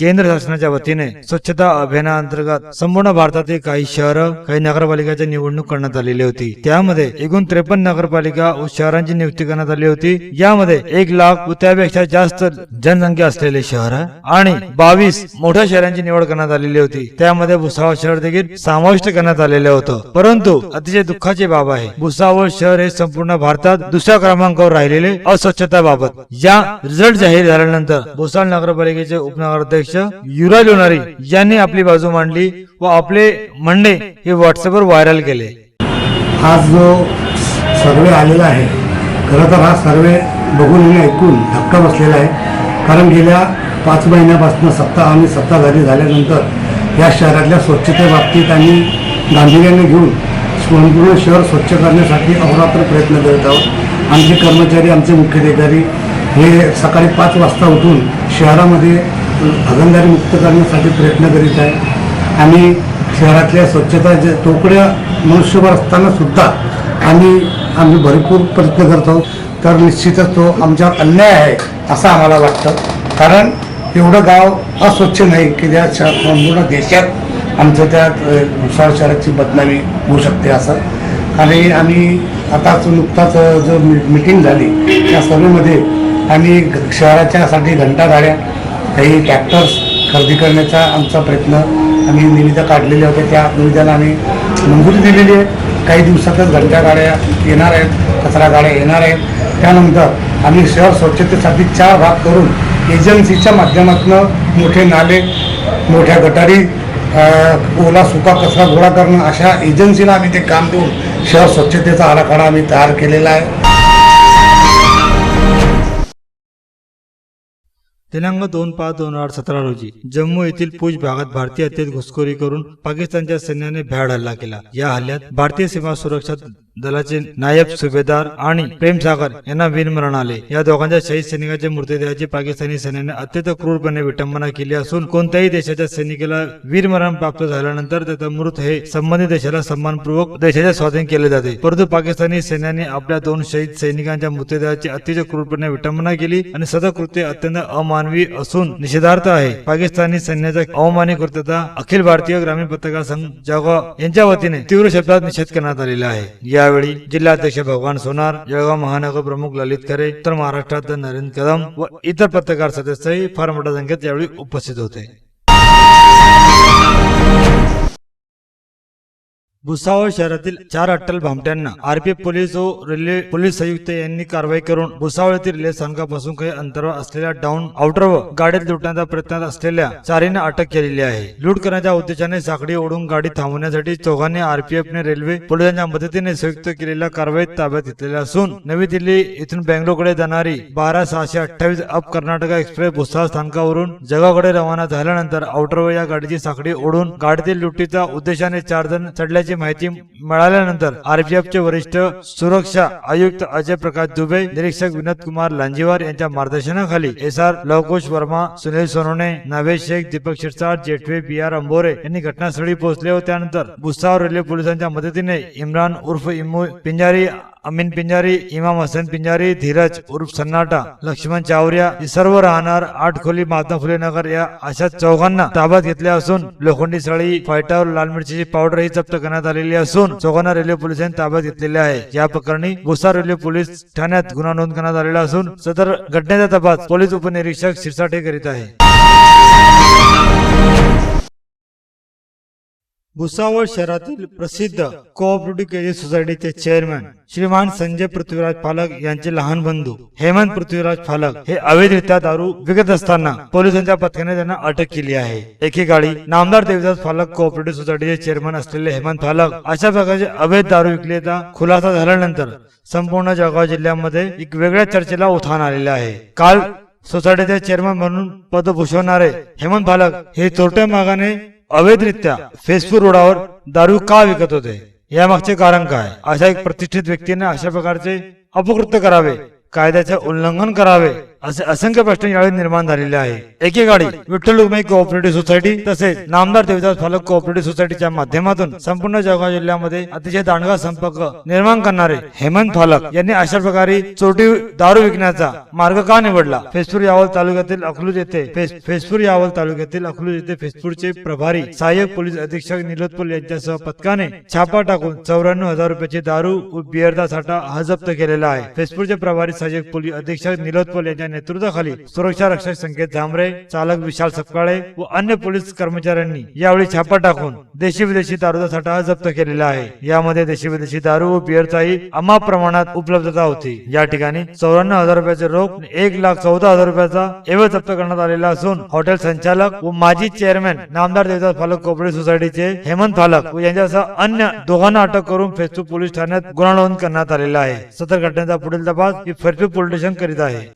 केंद्र शासनाच्या वतीने स्वच्छता अभियानाअंतर्गत संपूर्ण भारतातील काही शहर काही नगरपालिकांची निवडणूक करण्यात आलेली होती। त्यामध्ये एकूण 53 नगरपालिका व शहरांची नियुक्ती करण्यात आली होती। यामध्ये 1 लाख व त्यापेक्षा जास्त जनसंख्या असलेले शहर आणि 22 मोठ्या शहरांची निवड करण्यात आलेली होती। त्यामध्ये भुसावळ शहर देखील समाविष्ट करण्यात आलेले होतं। परंतु अतिशय दुःखाची बाब आहे, भुसावळ शहर हे संपूर्ण भारतात दुसऱ्या क्रमांकावर राहिलेले अस्वच्छताबाबत। या रिझल्ट जाहीर झाल्यानंतर भुसावळ नगरपालिकेचे उपनगराध्यक्ष युवराज लोणारी यांनी आपली बाजू मांडली व आपले म्हणणे हे व्हॉट्सअपवर व्हायरल केले। आज जो सर्वे आलेला आहे, खरं तर हा सर्वे बघून आणि ऐकून धक्का बसलेला आहे। कारण गेल्या 5 महिन्यापासून सत्ताधारी झाल्यानंतर या शहरातल्या स्वच्छतेबाबतीत आणि गांभीर्याने घेऊन संपूर्ण शहर स्वच्छ करण्यासाठी अहोरात्र प्रयत्न करत आहोत। आमचे कर्मचारी, आमचे मुख्याधिकारी हे सकाळी 5 वाजता उठून शहरामध्ये हागणदारी मुक्त करण्यासाठी प्रयत्न करीत आहे। आम्ही शहरातल्या स्वच्छता तोकड्या मनुष्यभर असताना सुद्धा आम्ही भरपूर प्रयत्न करत आहोत। तर निश्चितच तो आमच्यावर अन्याय आहे असं आम्हाला वाटतं। कारण एवढं गाव अस्वच्छ नाही की ज्या संपूर्ण देशात आमचं त्या भुसावळ शहराची बदनामी होऊ शकते असं। आणि आम्ही आताच नुकताच जो मीटिंग झाली त्या सर्वेमध्ये आम्ही शहराच्यासाठी घंटागाड्या, काही ट्रॅक्टर्स खरेदी करण्याचा आमचा प्रयत्न, आम्ही निविदा काढलेल्या होत्या, त्या निविदाला आम्ही मंजुरी दिलेली आहे। काही दिवसातच घंटागाड्या येणार आहेत, कचरा गाड्या येणार आहेत। त्यानंतर आम्ही शहर स्वच्छतेसाठी 4 भाग करून एजन्सीच्या माध्यमातून मोठे नाले, मोठ्या गटारी, ओला सुका कचरा गोळा करणं अशा एजन्सीला आम्ही ते काम देऊन शहर स्वच्छतेचा आराखडा आम्ही तयार केलेला आहे। दिनांक 2/5/2017 रोजी जम्मू येथील पूंछ भागात भारतीय हद्दीत घुसखोरी करून पाकिस्तानच्या सैन्याने भ्याड हल्ला केला। या हल्ल्यात भारतीय सीमा सुरक्षा दलाचे नायब सुभेदार आणि प्रेम सागर यांना वीरमरण आले। या दोघांच्या शहीद सैनिकांच्या मृतदेहाची पाकिस्तानी सैन्याने अत्यंत क्रूरपणे विटंबना केली असून कोणत्याही देशाच्या सैनिकाला वीरमरण प्राप्त झाल्यानंतर त्याचा मृत हे संबंधित देशाला सन्मानपूर्वक देशाच्या स्वाधीन केले जाते। परंतु पाकिस्तानी सैन्याने आपल्या 2 शहीद सैनिकांच्या मृतदेहाची अतिशय क्रूरपणे विटंबना केली आणि सदर कृत्य अत्यंत अमानवी असून निषेधार्थ आहे। पाकिस्तानी सैन्याचा अवमानी कृत्यता अखिल भारतीय ग्रामीण पत्रकार संघ जळगाव यांच्या वतीने तीव्र शब्दात निषेध करण्यात आलेला आहे। यावेळी जिल्हाध्यक्ष भगवान सोनार, जळगाव महानगर प्रमुख ललित खरे, उत्तर महाराष्ट्रात नरेंद्र कदम व इतर पत्रकार सदस्यही फार मोठ्या संख्येत यावेळी उपस्थित होते। भुसावळ शहरातील 4 अट्टल भामट्यांना आरपीएफ पोलीस व रेल्वे पोलीस संयुक्त यांनी कारवाई करून भुसावळ येथील रेल्वे स्थानकापासून काही अंतरावर असलेल्या डाऊन आउटर व गाडीत लुटण्याचा प्रयत्न असलेल्या 4 अटक केलेली आहे। लूट करण्याच्या उद्देशाने साखळी ओढून गाडी थांबवण्यासाठी 4 आरपीएफने रेल्वे पोलिसांच्या मदतीने संयुक्त केलेल्या कारवाईत ताब्यात घेतलेल्या असून नवी दिल्ली येथून बेंगलोरकडे जाणारी 12/628 अप कर्नाटका एक्सप्रेस भुसावळ स्थानकावरून जळगावकडे रवाना झाल्यानंतर आउटर व या गाडीची साखळी ओढून गाडीतील लुटीचा उद्देशाने 4 जण चढल्याचे माहिती मिळाल्यानंतर आरपीएफचे वरिष्ठ सुरक्षा आयुक्त अजय प्रकाश दुबे, निरीक्षक विनोद कुमार लांजीवार यांच्या मार्गदर्शनाखाली एसआर लवकुश वर्मा, सुनील सोनवणे, नावेद शेख, दीपक शिरसाट, जेठवे, BR अंबोरे यांनी घटनास्थळी पोहोचले व त्यानंतर भुसावळ रेल्वे पोलिसांच्या मदतीने इम्रान उर्फ इमू पिंजारी, अमीन पिंजारी, इमाम हसन पिंजारी, धीरज उर्फ सन्नाटा, लक्ष्मण चावरिया हे सर्व राहणार 8 खोली महात्मा फुले नगर या अशा 4 ताब्यात घेतले असून लोखंडी सळी, फायटर, लाल मिरचीची पावडर ही जप्त करण्यात आलेली असून 4 रेल्वे पोलिसांनी ताब्यात घेतलेले आहे। या प्रकरणी भुसावळ रेल्वे पोलीस ठाण्यात गुन्हा नोंद करण्यात आलेला असून सदर घटनेचा तपास पोलीस उपनिरीक्षक शिरसाटे करीत आहे। भुसावळ शहरातील प्रसिद्ध कोऑपरेटिव्ह क्रेडिट सोसायटीचे चेअरमॅन श्रीमान संजय पृथ्वीराज फालक यांचे लहान बंधू हेमंत पृथ्वीराज फालक हे अवैधरित्या दारू विकत असताना पोलिसांच्या पथकाने त्यांना अटक केली आहे। एकेकाळी नामदार देवदास फालक कोऑपरेटिव्ह सोसायटीचे चेअरमॅन असलेले हेमंत फालक अशा प्रकारचे अवैध दारू विक्रेता खुलासा झाल्यानंतर संपूर्ण जळगाव जिल्ह्यामध्ये एक वेगळ्या चर्चेला उधाण आलेले आहे। काल सोसायटीचे चेअरमॅन म्हणून पद भूषवणारे हेमंत फालक हे चोरट्या मार्गाने अवैधरित्या फेसबुक रोडावर दारू का विकत होते, यामागचे कारण काय? अशा एक प्रतिष्ठित व्यक्तीने अशा प्रकारचे अपकृत्य करावे, कायद्याचे उल्लंघन करावे असे असंख्य प्रश्न यावेळी निर्माण झालेले आहे. एकेकाळी विठ्ठल रुक्मिणी कोऑपरेटिव्ह सोसायटी तसेच नामदार देवदास फालक कोऑपरेटिव्ह सोसायटीच्या माध्यमातून संपूर्ण जळगाव जिल्ह्यामध्ये अतिशय दांडगा संपर्क निर्माण करणारे हेमंत फालक यांनी अशा प्रकारे चोरटी दारू विकण्याचा मार्ग का निवडला? फेसपूर यावल तालुक्यातील अकलूज येथे फेसपूरचे प्रभारी सहाय्यक पोलीस अधीक्षक निलोत्पल यांच्यासह पथकाने छापा टाकून 94,000 रुपयाची दारू व बियरचा साठा जप्त केलेला आहे. फेसपूरचे प्रभारी सहाय्यक पोलीस अधीक्षक निलोत्पल यांच्या नेतृत्वाखाली सुरक्षा रक्षक संकेत झांबरे, चालक विशाल सपकाळे व अन्य पोलीस कर्मचाऱ्यांनी यावेळी छापा टाकून देशी विदेशी दारूचा साठा जप्त केलेला आहे. यामध्ये देशी विदेशी दारू व बियरचाही अमाप प्रमाणात उपलब्धता होती. या ठिकाणी 94,000 रुपयाचे रोख 1,14,000 रुपयाचा एवढ जप्त करण्यात आलेला असून हॉटेल संचालक व माजी चेअरमॅन नामदार देवदास फालक कोऑपरेटिव्ह सोसायटीचे हेमंत फालक व यांच्यासह अन्य दोघांना अटक करून फेसपूर पोलीस ठाण्यात गुन्हा नोंद करण्यात आलेला आहे. सदर घटनेचा पुढील तपास फेसपूर पोलीस स्टेशन करीत आहे.